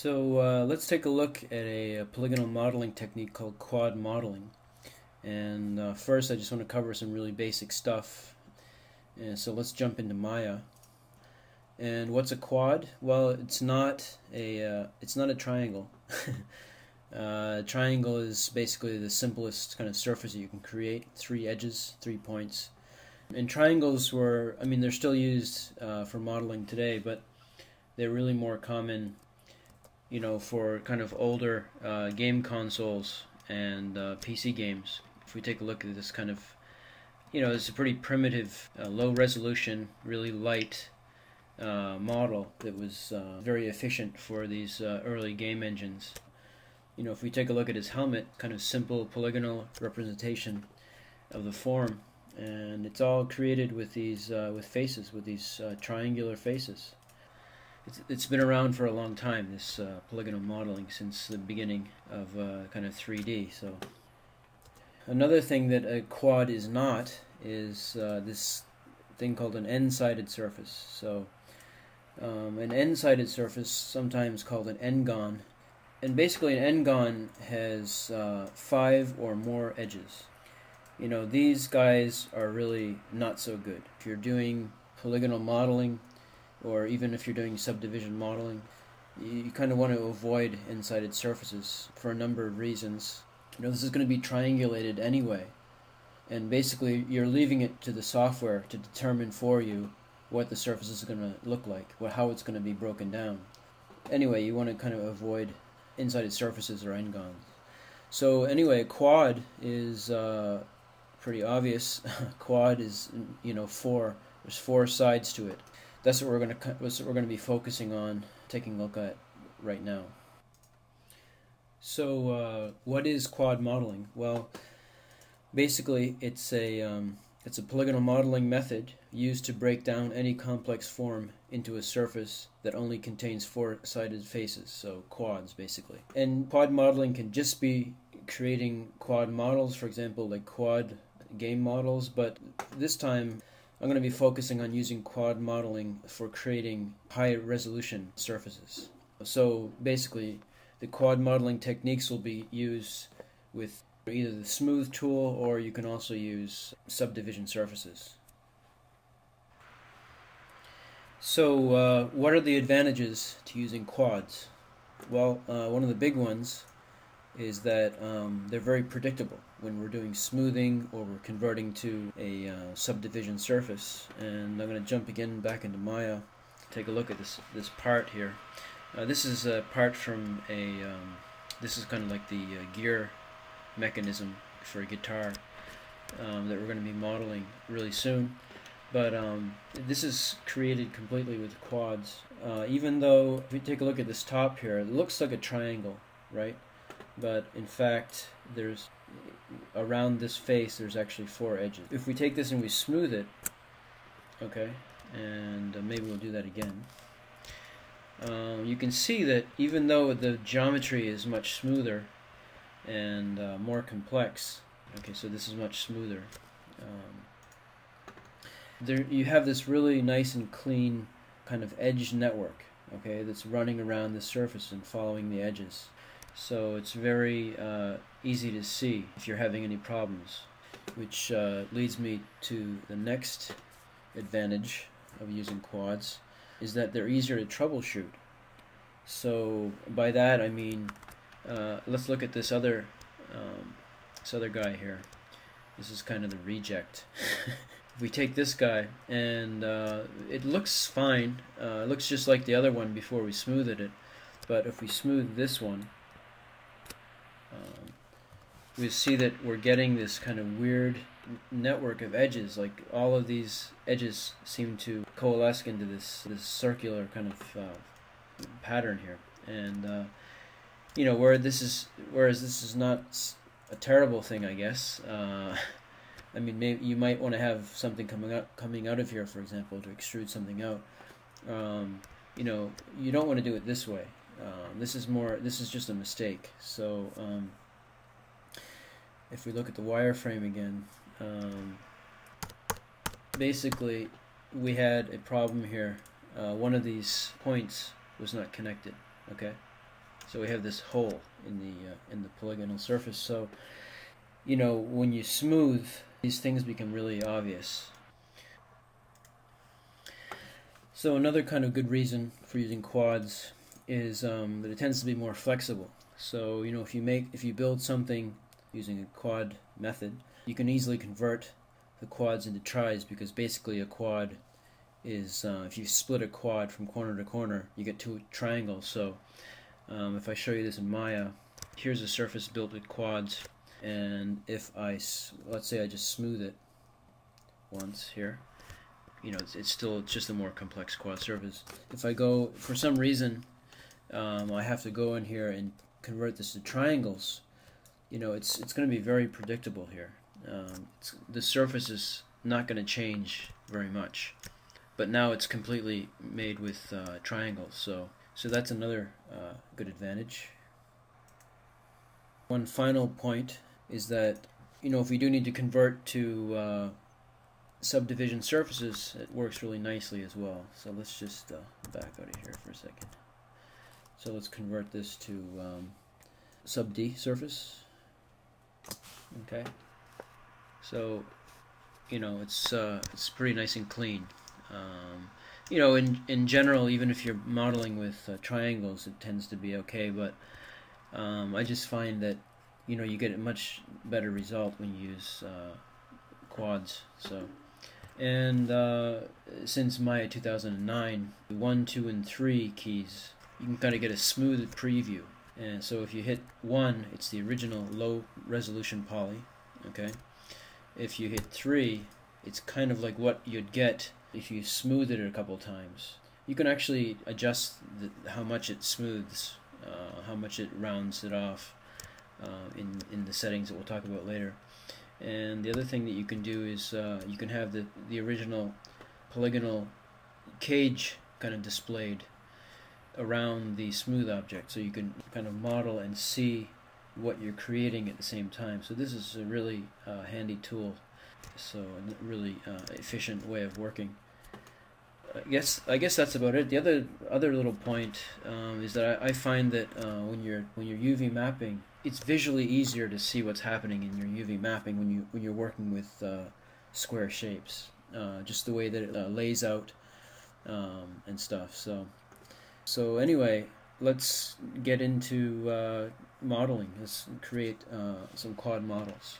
So let's take a look at a polygonal modeling technique called quad modeling. And first I just want to cover some really basic stuff. And so let's jump into Maya. And what's a quad? Well, it's not a triangle. A triangle is basically the simplest kind of surface that you can create. 3 edges, 3 points. And triangles were, they're still used for modeling today, but they're really more common, for kind of older game consoles and PC games. If we take a look at this kind of, it's a pretty primitive, low resolution, really light model that was very efficient for these early game engines. If we take a look at his helmet, kind of simple polygonal representation of the form, and it's all created with these with faces, with these triangular faces. It's been around for a long time, this polygonal modeling, since the beginning of kind of 3D. So another thing that a quad is not is this thing called an n-sided surface. So an n-sided surface, sometimes called an n-gon, and basically an n-gon has 5 or more edges. These guys are really not so good. If you're doing polygonal modeling, or even if you're doing subdivision modeling, you kind of want to avoid n-sided surfaces for a number of reasons. This is going to be triangulated anyway, and basically you're leaving it to the software to determine for you what the surface is going to look like, how it's going to be broken down. Anyway, you want to kind of avoid n-sided surfaces or n-gons. So anyway, a quad is pretty obvious. Quad is, 4. There's 4 sides to it. That's what we're going to be focusing on, taking a look at right now. So what is quad modeling? Well, basically it's a polygonal modeling method used to break down any complex form into a surface that only contains 4-sided faces, so quads basically. And quad modeling can just be creating quad models, for example, like quad game models, but this time I'm going to be focusing on using quad modeling for creating high resolution surfaces. So basically the quad modeling techniques will be used with either the smooth tool, or you can also use subdivision surfaces. So what are the advantages to using quads? Well, one of the big ones is that they're very predictable when we're doing smoothing or we're converting to a subdivision surface. And I'm going to jump again back into Maya, take a look at this part here. This is a part from this is kind of like the gear mechanism for a guitar that we're going to be modeling really soon. But this is created completely with quads. Even though, if we take a look at this top here, it looks like a triangle, right? But in fact, there's around this face there's actually 4 edges. If we take this and we smooth it, okay, and maybe we'll do that again, you can see that even though the geometry is much smoother and more complex, okay, so this is much smoother, there you have this really nice and clean kind of edge network, okay, that's running around the surface and following the edges. So it's very easy to see if you're having any problems, which leads me to the next advantage of using quads, is that they're easier to troubleshoot. So by that I mean, let's look at this other guy here. This is kind of the reject. If we take this guy, and it looks fine, it looks just like the other one before we smoothed it, but if we smooth this one, we see that we're getting this kind of weird network of edges. Like all of these edges seem to coalesce into this circular kind of pattern here. And whereas this is not a terrible thing, I guess. Maybe you might want to have something coming out of here, for example, to extrude something out. You don't want to do it this way. This is just a mistake. So if we look at the wireframe again, basically we had a problem here. One of these points was not connected, okay? So we have this hole in the polygonal surface. So when you smooth, these things become really obvious. So another kind of good reason for using quads is that it tends to be more flexible. So if you build something using a quad method, you can easily convert the quads into tris, because basically a quad is, if you split a quad from corner to corner, you get two triangles. So if I show you this in Maya, here's a surface built with quads, and if let's say I just smooth it once here, it's just a more complex quad surface. If I go, for some reason, I have to go in here and convert this to triangles, it's going to be very predictable here. The surface is not going to change very much, but now it's completely made with triangles, so that's another good advantage. One final point is that if we do need to convert to subdivision surfaces, it works really nicely as well. So let's just back out of here for a second. So let's convert this to sub D surface. Okay. So it's pretty nice and clean. In general, even if you're modeling with triangles, it tends to be okay. But I just find that you get a much better result when you use quads. So. And since Maya 2009, 1, 2, and 3 keys, you can kind of get a smooth preview. And so if you hit 1, it's the original low resolution poly. Okay. If you hit 3, it's kind of like what you'd get if you smooth it a couple times. You can actually adjust how much it smooths, how much it rounds it off in the settings that we'll talk about later. And the other thing that you can do is you can have the original polygonal cage kind of displayed around the smooth object, so you can kind of model and see what you're creating at the same time. So this is a really handy tool, so a really efficient way of working. I guess that's about it. The other little point is that I find that when you're UV mapping, it's visually easier to see what's happening in your UV mapping when you're working with square shapes, just the way that it lays out and stuff. So anyway, let's get into modeling. Let's create some quad models.